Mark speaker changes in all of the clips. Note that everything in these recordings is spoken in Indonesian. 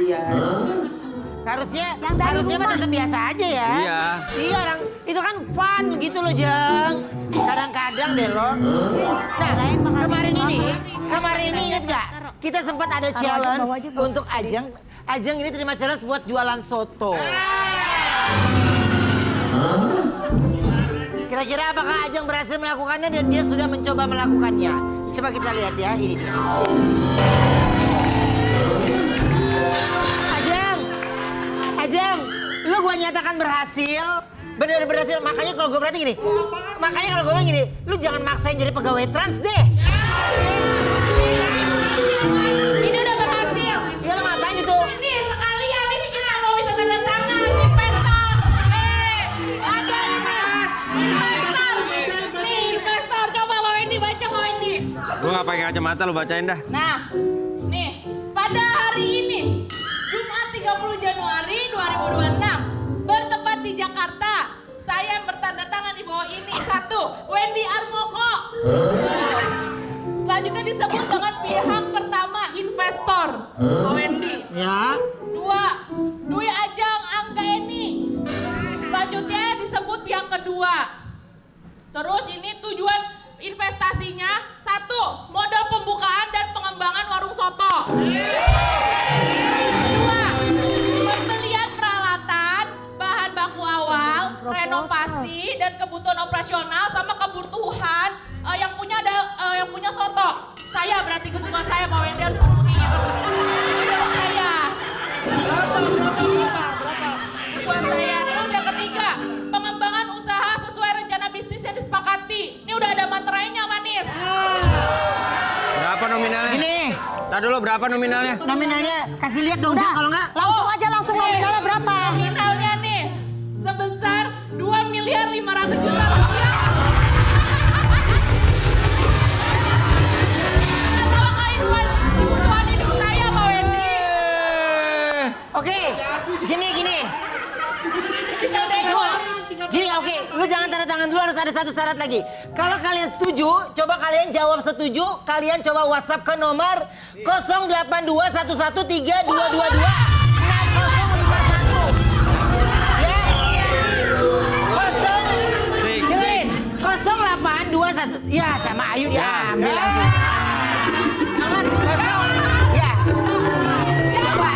Speaker 1: Iya. Harusnya mah tetap biasa aja ya.
Speaker 2: Iya.
Speaker 1: Iya orang itu kan fun gitu loh Jeng. Kadang-kadang deh lo. Nah kemarin ini inget gak? Kita sempat ada challenge untuk Ajeng. Ajeng ini terima challenge buat jualan soto. Kira-kira apakah Ajeng berhasil melakukannya dan dia sudah mencoba melakukannya? Coba kita lihat ya, ini dia. Ajeng, lu gua nyatakan berhasil. Bener berhasil, makanya kalau gue berarti gini. Makanya kalau gue bilang gini, lu jangan maksain jadi pegawai trans deh.
Speaker 3: Ini udah berhasil.
Speaker 1: Ya lu ngapain itu?
Speaker 3: Ini sekalian ini kita mau minta tanda tangan investor. Ada investor. Nih investor, coba Pak Wendy baca Pak Wendy.
Speaker 2: Gua nggak pakai kacamata, lu bacain dah.
Speaker 3: Nah, nih pada hari ini Jumat 30 Januari 2026 bertempat di Jakarta. Saya bertanda tangan di bawah ini. 1. Wendy Armoko. Selanjutnya disebut dengan pihak pertama investor. Wendy.
Speaker 1: Ya.
Speaker 3: 2. Dwi Ajeng Anggaeni. Selanjutnya disebut pihak kedua. Terus ini tujuan investasinya. 1. Modal pembukaan dan pengembangan warung soto. 2. Pembelian peralatan, bahan baku awal, renovasi dan kebutuhan operasional sama kebutuhan yang punya soto. Saya berarti kebutuhan saya Pak Wendy harus memenuhi. Kebutuhan saya. Kebutuhan saya. Terus yang ketiga, pengembangan usaha sesuai rencana bisnis yang disepakati. Ini udah ada materainya manis.
Speaker 2: Berapa nominalnya?
Speaker 1: Ini.
Speaker 2: Tar dulu, berapa nominalnya?
Speaker 1: Nominalnya kasih lihat dong, Jeng, kalau enggak.
Speaker 4: Langsung nominalnya berapa?
Speaker 3: Nominalnya nih sebesar 2.500.000.000 rupiah. Sama kayak kebutuhan hidup saya Pak Wendy.
Speaker 1: Oke, gini.
Speaker 3: Tinggal nego.
Speaker 1: Gini, oke, lu jangan tanda tangan dulu, harus ada satu syarat lagi. Kalau kalian setuju, coba kalian jawab setuju, kalian coba WhatsApp ke nomor 0821132222. Dengerin, 0821, ya sama Ayu diambil langsung. Aman, kosong, ya. Coba.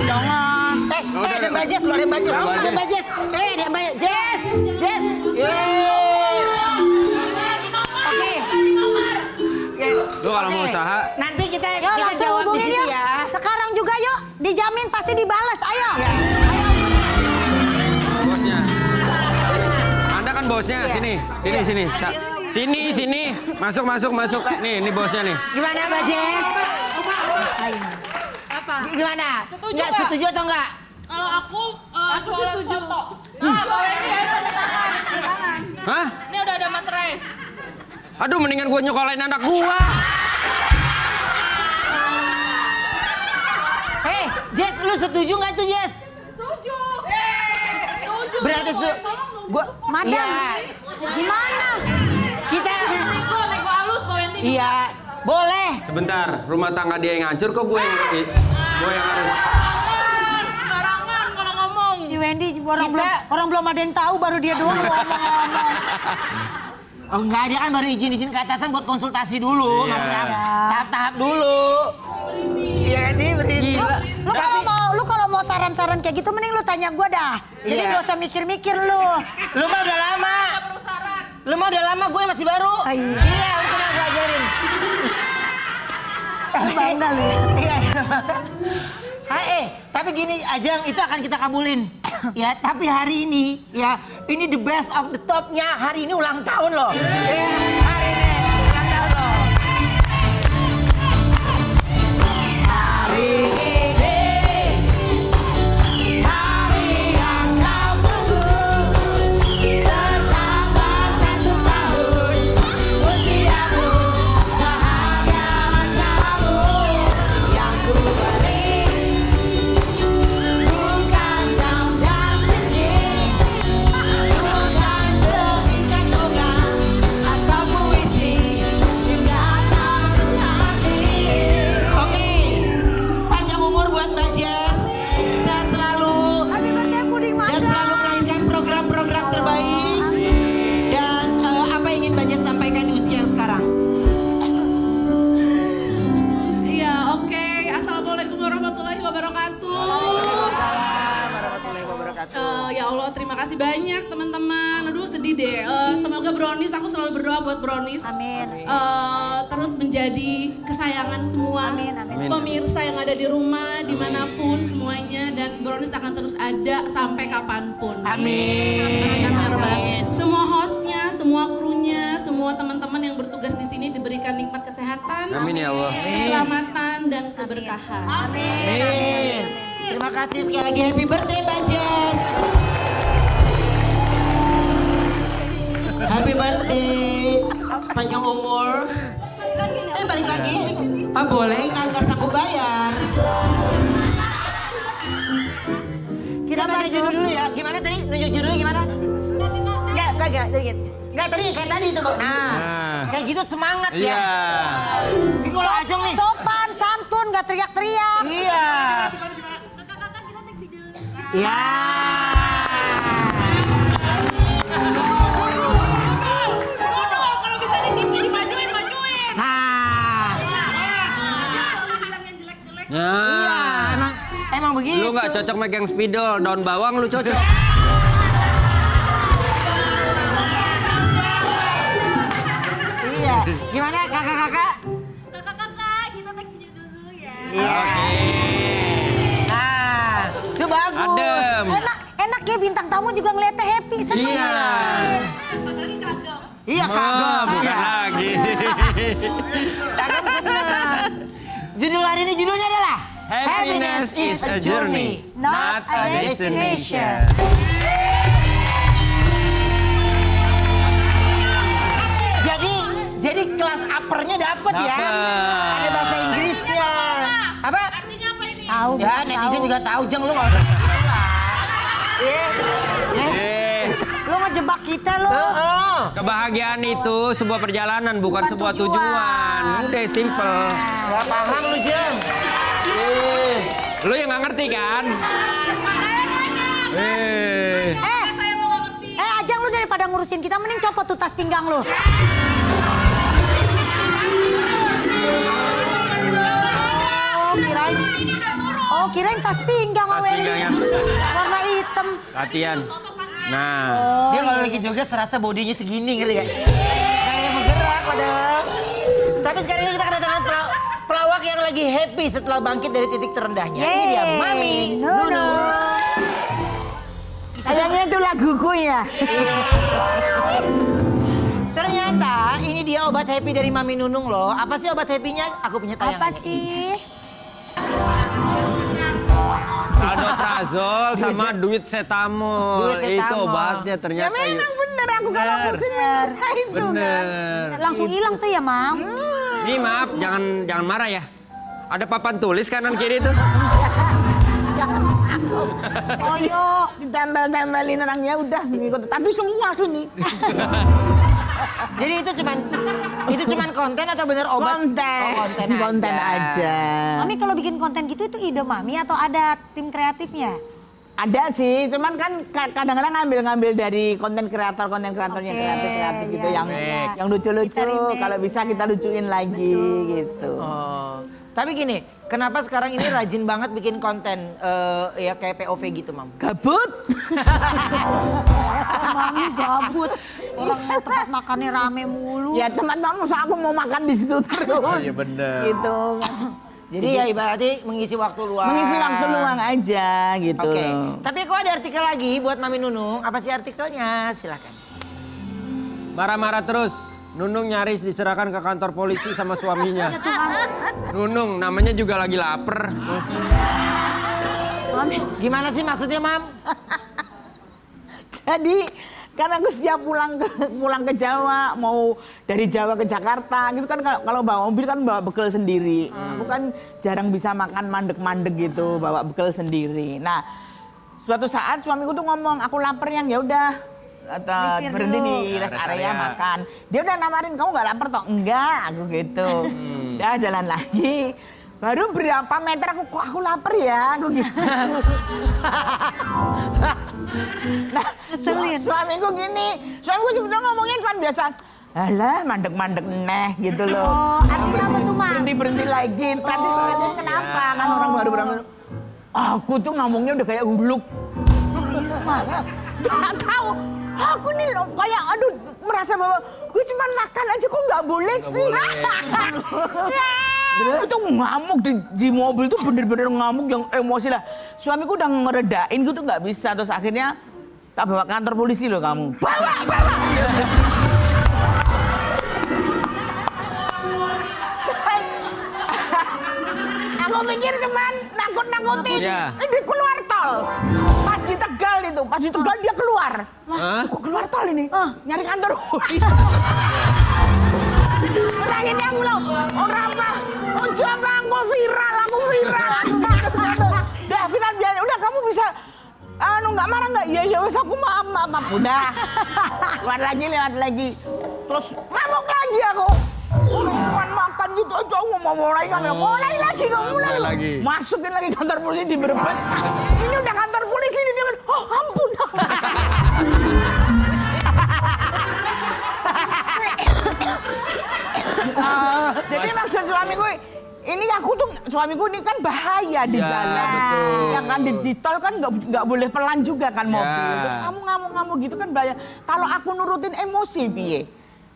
Speaker 3: Jangan.
Speaker 1: Ada Mbak Jess, lu ada Mbak Jess. Ada Mbak Jess. Ada Mbak Jess. Jess. Oke.
Speaker 2: Lu kalau mau usaha,
Speaker 1: Nanti kita
Speaker 4: Langsung
Speaker 1: jawab di
Speaker 4: hubungin
Speaker 1: sini
Speaker 4: yuk.
Speaker 1: ya.
Speaker 4: Sekarang juga yuk. Dijamin pasti dibales. Ayo.
Speaker 1: Ya.
Speaker 2: bosnya. Anda kan bosnya, sini. Sini. Masuk. Nih, ini bosnya nih.
Speaker 1: Gimana Mbak Jess?
Speaker 3: Apa?
Speaker 1: Gimana?
Speaker 3: Setuju
Speaker 1: Nggak
Speaker 3: nggak?
Speaker 1: setuju atau enggak?
Speaker 3: Kalau aku sih setuju. Pak Wendy ayo tanda tangan.
Speaker 2: Hah?
Speaker 3: Ini udah ada materai.
Speaker 2: Aduh, mendingan gua nyokolain anak gua.
Speaker 1: Jess, lu setuju nggak tuh Jess?
Speaker 3: Setuju.
Speaker 1: Berarti gua
Speaker 4: Madam.
Speaker 1: Iya.
Speaker 4: Gimana?
Speaker 1: Kita
Speaker 3: Nego halus Pak Wendy.
Speaker 1: iya, boleh.
Speaker 2: Sebentar, rumah tangga dia yang hancur kok gue yang harus.
Speaker 3: Sembarangan kalau ngomong.
Speaker 4: Si Wendy orang belum ada yang tahu, baru dia doang ngomong.
Speaker 1: Oh enggak, dia kan baru izin ke atasan buat konsultasi dulu,
Speaker 2: Iya.
Speaker 1: masih tahap-tahap dulu. Iya kan, dia beri.
Speaker 4: Lu kalau mau saran-saran kayak gitu mending lu tanya gua dah. Jadi
Speaker 1: Iya.
Speaker 4: gak usah mikir-mikir lu.
Speaker 1: Lu mah udah lama. Lu mah udah lama, gue masih baru.
Speaker 4: Iya.
Speaker 1: Iya, lu pernah belajarin.
Speaker 4: Bandel lu.
Speaker 1: Iya. Tapi gini, Ajeng, itu akan kita kabulin. Ya, tapi hari ini, ya, ini the best of the top-nya. Hari ini ulang tahun loh. Ya, hari ini ulang tahun loh. Hari ini, hari yang kau tunggu, bertambah 1 tahun, usiamu, kebahagiaan kamu, yang ku beri. Bukan jam dan cincin, bukan seikat bunga atau
Speaker 5: Makasih banyak teman-teman. Aduh sedih deh. Semoga Brownies, aku selalu berdoa buat Brownies.
Speaker 4: Amin.
Speaker 5: Terus menjadi kesayangan semua
Speaker 4: Amin, amin.
Speaker 5: pemirsa yang ada di rumah, dimanapun semuanya. Dan Brownies akan terus ada sampai kapanpun.
Speaker 1: Amin.
Speaker 5: Amin. Semua hostnya, semua krunya, semua teman-teman yang bertugas di sini diberikan nikmat kesehatan,
Speaker 2: Amin ya Allah.
Speaker 5: keselamatan dan keberkahan.
Speaker 1: Amin. Terima kasih sekali lagi, happy birthday Mbak Jess. Happy birthday, panjang umur. Balik lagi. Ah boleh, angkat saku bayar. Kita baca judul dulu ya. Gimana tadi? Nunjuk judulnya gimana? Enggak tadi kayak tadi itu, Bang. Nah, kayak gitu semangat ya.
Speaker 2: Iya.
Speaker 1: Ini kalau Ajeng nih.
Speaker 4: Sopan, santun, gak teriak-teriak.
Speaker 1: Iya. Ya.
Speaker 3: Kalau bisa dimajuin, majuin.
Speaker 1: Nah.
Speaker 2: Nah.
Speaker 1: Emang begitu.
Speaker 2: Lu nggak cocok megang spidol, daun bawang lu cocok.
Speaker 1: Iya. Gimana kakak-kakak?
Speaker 3: Kakak-kakak, kita tag judul dulu ya.
Speaker 1: Iya. Nah, itu bagus.
Speaker 2: Adem.
Speaker 4: Enak ya bintang tamu juga ngeliatnya happy, seneng.
Speaker 2: Iya.
Speaker 1: Iya kagak.
Speaker 2: Bukan lagi.
Speaker 1: Kagak bener. Judul hari ini judulnya adalah
Speaker 2: Happiness is a journey,
Speaker 4: not a destination.
Speaker 1: Jadi kelas uppernya dapet ya.
Speaker 2: Dapet.
Speaker 1: Ada bahasa Inggrisnya. Apa?
Speaker 3: Artinya apa ini?
Speaker 4: Tahu,
Speaker 1: Ya netizen juga tahu, Jeng, lu nggak usah. Iya.
Speaker 4: Lu ngejebak kita lu.
Speaker 2: Kebahagiaan itu sebuah perjalanan, bukan
Speaker 4: Bukan
Speaker 2: sebuah
Speaker 4: tujuan.
Speaker 2: tujuan. Udah simple.
Speaker 1: Gak paham lu, Jeng.
Speaker 2: Lu yang nggak ngerti kan?
Speaker 4: Ajang lu daripada ngurusin kita mending copot tuh tas pinggang lu. Kirain tas pinggang
Speaker 2: Tas
Speaker 4: Wendy.
Speaker 2: pinggang ya.
Speaker 4: Warna hitam.
Speaker 2: Latihan. Nah.
Speaker 1: Dia kalau lagi joget serasa bodinya segini, ngerti gak? Kayak bergerak padahal. Tapi sekarang ini kita kedatangan pelawak yang lagi happy setelah bangkit dari titik terendahnya. Ini dia Mami Nunu.
Speaker 6: Kayaknya itu laguku ya.
Speaker 1: Ternyata ini dia obat happy dari Mami Nunung loh. Apa sih obat happy-nya? Aku punya tayangan.
Speaker 4: Apa sih?
Speaker 2: Aldoprazol sama duit setamol.
Speaker 1: Duit setamol.
Speaker 2: Itu obatnya ternyata.
Speaker 6: Ya memang bener aku kalau pusing minum itu.
Speaker 2: Bener.
Speaker 4: Langsung hilang tuh ya, Mam.
Speaker 2: Nih maaf, jangan marah ya. Ada papan tulis kanan kiri itu.
Speaker 4: Oh yuk.
Speaker 6: Ditambal-tambalin orangnya udah ngikut. Tapi semua sini.
Speaker 1: Jadi itu cuman konten atau bener obat?
Speaker 6: Konten.
Speaker 1: Oh, konten
Speaker 6: aja.
Speaker 4: Mami kalau bikin konten gitu itu ide Mami atau ada tim kreatifnya?
Speaker 6: Ada sih, cuman kan kadang-kadang ngambil dari konten kreatornya
Speaker 4: Oke,
Speaker 6: kreatif gitu
Speaker 4: iya,
Speaker 6: yang
Speaker 4: iya.
Speaker 6: yang lucu-lucu.
Speaker 4: Kita remake.
Speaker 6: Kalau bisa kita lucuin lagi gitu.
Speaker 1: Oh. Tapi gini, kenapa sekarang ini rajin banget bikin konten ya kayak POV gitu, Mam?
Speaker 6: Gabut.
Speaker 4: Mami gabut. Orang mau tempat makannya rame mulu.
Speaker 6: Ya teman-teman, masa aku mau makan di situ terus.
Speaker 2: Iya bener.
Speaker 6: Gitu.
Speaker 1: Jadi ya ibaratnya mengisi waktu luang.
Speaker 6: Mengisi waktu luang aja gitu.
Speaker 1: Oke. Tapi aku ada artikel lagi buat Mami Nunung. Apa sih artikelnya? Silakan.
Speaker 2: Marah-marah terus. Nunung nyaris diserahkan ke kantor polisi sama suaminya. Nunung namanya juga lagi lapar.
Speaker 1: Gimana sih maksudnya, Mam?
Speaker 6: Jadi kan aku setiap pulang ke Jawa, mau dari Jawa ke Jakarta gitu kan, kalau bawa mobil kan bawa bekal sendiri. Aku kan jarang bisa makan mandek-mandek gitu, bawa bekal sendiri. Nah, suatu saat suamiku tuh ngomong, aku lapar yang ya udah berhenti di rest area makan. Dia udah nawarin, kamu nggak lapar toh? Enggak, aku gitu. Udah jalan lagi. Baru berapa meter aku lapar ya, aku gitu. Nah, suamiku sebetulnya ngomongnya cuma biasa, alah mandek-mandek neh gitu loh.
Speaker 4: Oh, artinya apa tuh, Mam?
Speaker 6: Berhenti lagi. Tadi soalnya kenapa? Kan orang baru berapa. Aku tuh ngomongnya udah kayak huluk.
Speaker 4: Serius, Mam?
Speaker 6: Nggak tahu. Aku nih loh kayak aduh merasa bahwa gue cuma makan aja kok nggak boleh sih. Itu ngamuk di mobil tuh bener-bener ngamuk yang emosi lah. Suamiku udah ngeredain gitu nggak bisa, terus akhirnya tak bawa ke kantor polisi loh kamu. Bawa. Aku pikir cuman nakut-nakutin.
Speaker 2: Iya.
Speaker 6: Ini keluar tol. Pas di Tegal dia keluar.
Speaker 2: Hah?
Speaker 6: Kok keluar tol ini? Nyari kantor polisi. Akhirnya aku bilang, orang apa? Ojo apa? Aku viral. Udah viral biar, udah kamu bisa nggak marah nggak? Ya wes aku maaf. Udah. Lewat lagi. Terus ngamuk lagi aku. Cuman makan gitu aja, aku mau mulai lagi. Masukin lagi kantor polisi di Brebes. Ini udah kantor polisi di Brebes. Oh ampun. Jadi maksud suamiku, suamiku ini kan bahaya di jalan.
Speaker 2: Betul.
Speaker 6: Ya kan di tol kan nggak boleh pelan juga kan mobil.
Speaker 2: Ya.
Speaker 6: Terus kamu ngamuk-ngamuk gitu kan bahaya. Kalau aku nurutin emosi piye?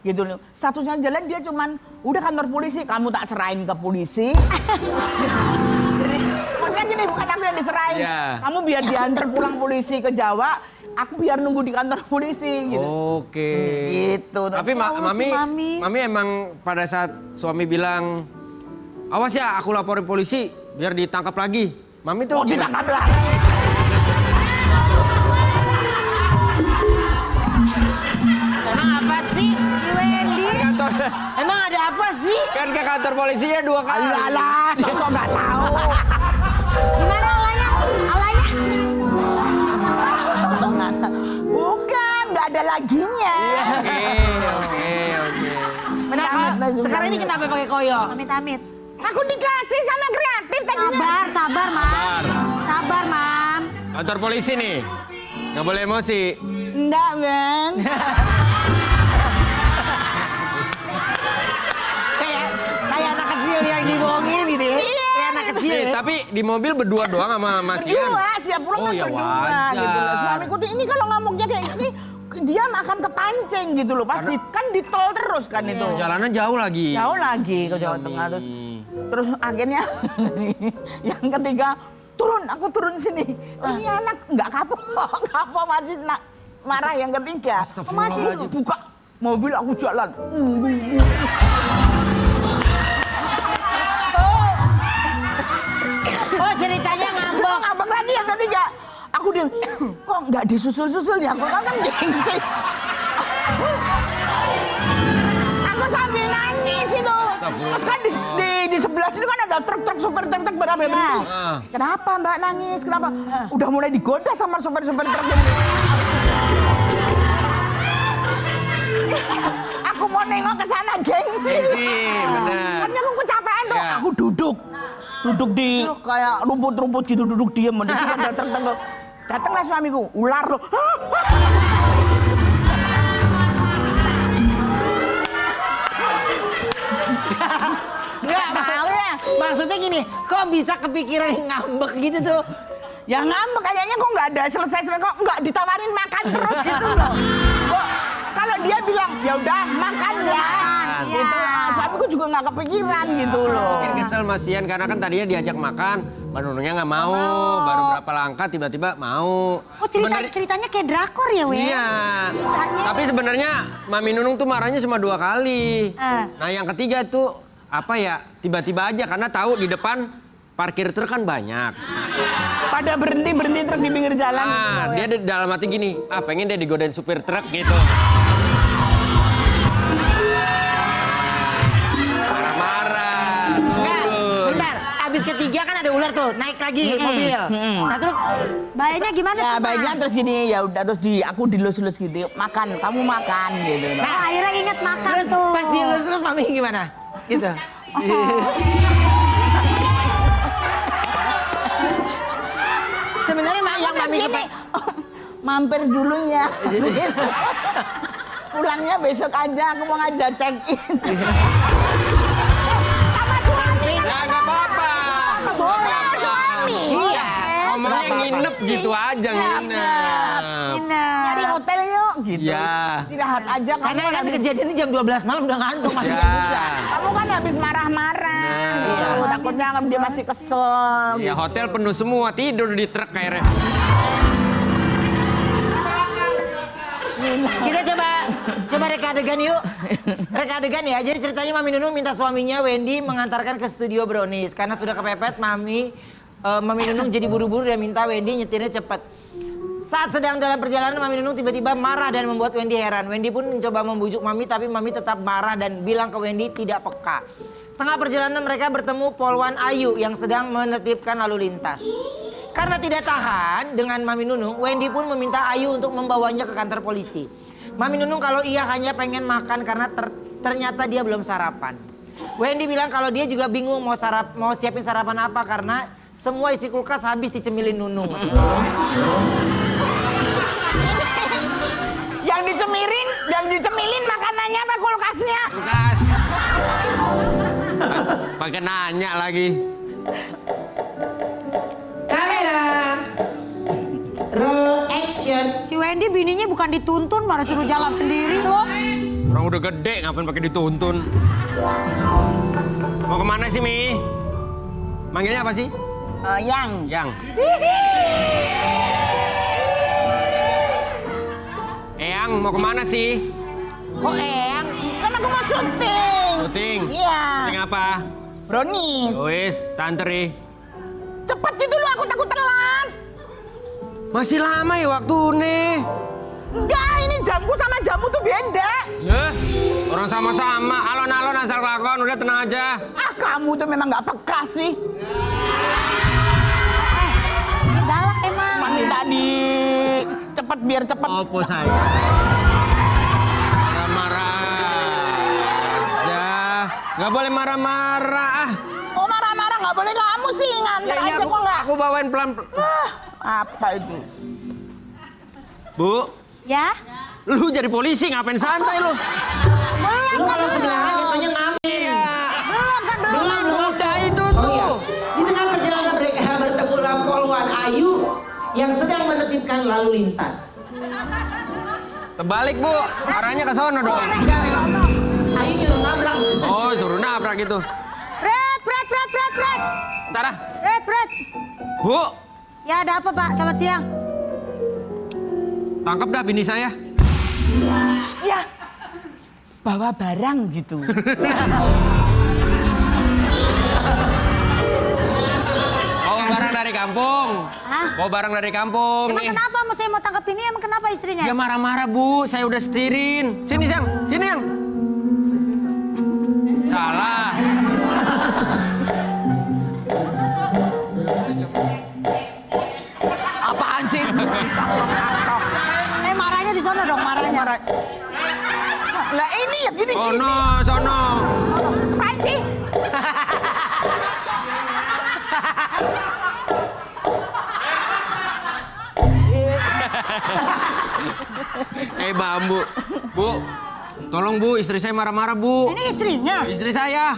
Speaker 6: Gitu loh. Satu-satunya jalan dia cuman udah kantor polisi, kamu tak serahin ke polisi. Maksudnya gini, bukan aku yang diserahin.
Speaker 2: Ya.
Speaker 6: Kamu biar diantar pulang polisi ke Jawa, aku biar nunggu di kantor polisi gitu.
Speaker 2: Oke.
Speaker 6: Gitu.
Speaker 2: Tapi mami emang pada saat suami bilang, awas ya aku laporin polisi biar ditangkap lagi. Mami tuh
Speaker 6: Ditangkap lagi.
Speaker 1: Emang apa sih?
Speaker 4: Si Wendy.
Speaker 1: Emang ada apa sih?
Speaker 2: Kan ke kantor polisinya 2 kali.
Speaker 6: Alah, sosok nggak tahu.
Speaker 4: Gimana alanya?
Speaker 6: Sosok nggak tahu. Bukan, nggak ada laginya.
Speaker 2: Oke.
Speaker 1: Nah, sekarang ini kenapa pakai koyo?
Speaker 4: Amit-amit.
Speaker 6: Aku dikasih sama kreatif tadinya.
Speaker 4: Sabar, Mam. Sabar, Mam.
Speaker 2: Kantor polisi nih. Nggak boleh emosi.
Speaker 6: Enggak, Ben.
Speaker 1: Kayak anak kecil yang dibohongin gitu ya. Kayak anak kecil ya.
Speaker 2: Tapi di mobil berdua doang sama Mas Ian.
Speaker 6: Berdua, siap pulang
Speaker 2: Oh,
Speaker 6: kan
Speaker 2: ya
Speaker 6: berdua
Speaker 2: wajar.
Speaker 6: gitu loh. Suamiku tuh ini kalau ngamuknya kayak gini, dia akan kepancing gitu loh. Pas kan di tol terus kan itu.
Speaker 2: Jalanan jauh lagi.
Speaker 6: Jauh lagi ke Jawa Tengah terus akhirnya yang ketiga aku turun sini. Ini anak nggak kapok masih marah yang ketiga. Masih buka mobil aku jalan.
Speaker 1: Oh ceritanya ngambek.
Speaker 6: Ngambek lagi yang ketiga. Aku dia kok nggak disusul-susul ya? Aku kan gengsi. Aku sambil nangis itu. Terus kan di sebelah sini kan ada truk-truk super truk berapa berhenti. Kenapa Mbak nangis? Kenapa? Udah mulai digoda sama super truk ini. Aku mau nengok ke sana gengsi.
Speaker 2: Benar.
Speaker 6: Kan aku kecapean tuh. Aku duduk di kayak rumput-rumput gitu, duduk diem. Datanglah suamiku, ular loh.
Speaker 1: Nggak mau ya. Maksudnya gini, kok bisa kepikiran ngambek gitu tuh?
Speaker 6: Ya ngambek kayaknya kok nggak ada selesai kok nggak ditawarin makan terus gitu loh. Kok kalau dia bilang ya udah makan ya, gitu. Suamiku juga nggak kepikiran gitu loh.
Speaker 2: Mungkin kesel Mas Ian karena kan tadinya diajak makan, Mbak Nunungnya nggak mau. Baru berapa langkah tiba-tiba mau.
Speaker 4: Oh ceritanya kayak drakor ya, Wen?
Speaker 2: Iya. Tapi sebenarnya Mami Nunung tuh marahnya cuma 2 kali. Nah yang ketiga tuh apa ya? Tiba-tiba aja karena tahu di depan parkir truk kan banyak.
Speaker 6: Pada berhenti truk di pinggir jalan.
Speaker 2: Nah, dia dalam hati gini, pengen dia digodain supir truk gitu. Marah-marah.
Speaker 1: Bentar, abis ketiga kan ada ular tuh, naik lagi mobil. Nah terus
Speaker 4: Bahayanya gimana
Speaker 6: Ya
Speaker 4: tuh, Ma?
Speaker 6: baiknya terus gini ya udah terus aku dilus-lus gitu, makan, kamu makan gitu.
Speaker 4: Oh, akhirnya inget makan
Speaker 1: terus
Speaker 4: tuh.
Speaker 1: pas dilus terus mami gimana? Gitu. Sebenarnya yang mami
Speaker 6: mampir dulu ya. Pulangnya besok aja, aku mau ngajak check in. Sama suami.
Speaker 2: Ya nggak apa-apa.
Speaker 6: Boleh suami.
Speaker 1: Iya.
Speaker 2: Ngomongnya nginep gitu aja nginep.
Speaker 4: Nginep.
Speaker 6: gitu.
Speaker 2: Ya.
Speaker 6: Istirahat aja. Kamu
Speaker 1: Karena kan
Speaker 6: habis-
Speaker 1: kejadiannya jam 12 malam udah ngantuk masih
Speaker 2: Ya.
Speaker 1: jam juga.
Speaker 6: Kamu kan habis marah-marah.
Speaker 2: Nah.
Speaker 6: Gitu. Takutnya dia masih kesel.
Speaker 2: Ya hotel penuh semua, tidur di truk kayaknya.
Speaker 1: Kita coba reka adegan yuk. Reka adegan ya. Jadi ceritanya Mami Nunung minta suaminya Wendy mengantarkan ke studio Brownies karena sudah kepepet. Mami Nunung jadi buru-buru dan minta Wendy nyetirnya cepat. Saat sedang dalam perjalanan Mami Nunung tiba-tiba marah dan membuat Wendy heran. Wendy pun mencoba membujuk Mami tapi Mami tetap marah dan bilang ke Wendy tidak peka. Tengah perjalanan mereka bertemu Polwan Ayu yang sedang menertibkan lalu lintas. Karena tidak tahan dengan Mami Nunung, Wendy pun meminta Ayu untuk membawanya ke kantor polisi. Mami Nunung kalau iya hanya pengen makan karena ternyata dia belum sarapan. Wendy bilang kalau dia juga bingung mau siapin sarapan apa karena semua isi kulkas habis dicemilin Nunung.
Speaker 6: Yang dicemilin makanannya apa kulkasnya?
Speaker 2: Kulkas. Pakai nanya lagi.
Speaker 1: Kamera, roll action.
Speaker 4: Si Wendy bininya bukan dituntun, malah suruh jalan sendiri loh.
Speaker 2: Orang udah gede, ngapain pakai dituntun? Mau kemana sih, Mi? Manggilnya apa sih? Yang. Eyang, mau kemana sih?
Speaker 6: Kok Eyang? Kan aku mau syuting.
Speaker 2: Syuting?
Speaker 6: Iya.
Speaker 2: Syuting apa?
Speaker 6: Brownies.
Speaker 2: Wis, tantri.
Speaker 6: Cepet gitu loh, aku takut telat.
Speaker 2: Masih lama ya waktu nih.
Speaker 6: Enggak, ini jamku sama jamu tuh beda.
Speaker 2: Ya, orang sama-sama. Alon-alon asal lakon, udah tenang aja.
Speaker 6: Ah, kamu tuh memang nggak peka sih.
Speaker 4: Ini galak emang.
Speaker 6: Mami tadi cepet biar cepet.
Speaker 2: Opo saya? Marah-marah aja. Nggak boleh marah-marah. Ah.
Speaker 6: Oh marah-marah nggak boleh, kamu sih nganter
Speaker 2: Ya, ini
Speaker 6: aja kok nggak.
Speaker 2: aku bawain pelan.
Speaker 6: Apa itu?
Speaker 2: Bu,
Speaker 4: Ya?
Speaker 2: lu jadi polisi ngapain santai lu?
Speaker 1: Lu kalau sebelahan jatuhnya ngamen. Belum.
Speaker 2: Udah itu
Speaker 1: Oh
Speaker 2: tuh.
Speaker 1: iya. Di tengah perjalanan mereka bertemulah Polwan Ayu yang sedang menertibkan lalu lintas.
Speaker 2: Terbalik, Bu. Arahnya ke sono dong.
Speaker 1: Ayu nyuruh nabrak.
Speaker 2: Oh, suruh nabrak gitu.
Speaker 4: Red.
Speaker 2: Ntar ah.
Speaker 4: Red.
Speaker 2: Bu,
Speaker 4: Ya ada apa Pak? Selamat siang.
Speaker 2: tangkap dah bini saya.
Speaker 6: Ya, bawa barang gitu.
Speaker 2: Bawa barang dari kampung.
Speaker 4: Hah?
Speaker 2: Bawa barang dari kampung.
Speaker 4: Emang
Speaker 2: nih.
Speaker 4: kenapa saya mau tangkap ini? Emang kenapa istrinya?
Speaker 2: Dia marah-marah, Bu. Saya udah setirin. Sini, Sang. Sini, Yang. Salah.
Speaker 6: Apaan sih?
Speaker 4: Marahnya di sana dong, marahnya.
Speaker 6: Lah ini ya gini.
Speaker 2: Oh no, sono.
Speaker 6: Apaan sih?
Speaker 2: Bambu. Bu, tolong Bu, istri saya marah-marah, Bu.
Speaker 4: Ini istrinya.
Speaker 2: Istri saya.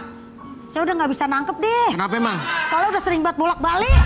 Speaker 4: Saya udah nggak bisa nangkep deh.
Speaker 2: Kenapa emang?
Speaker 4: Soalnya udah sering banget bolak-balik.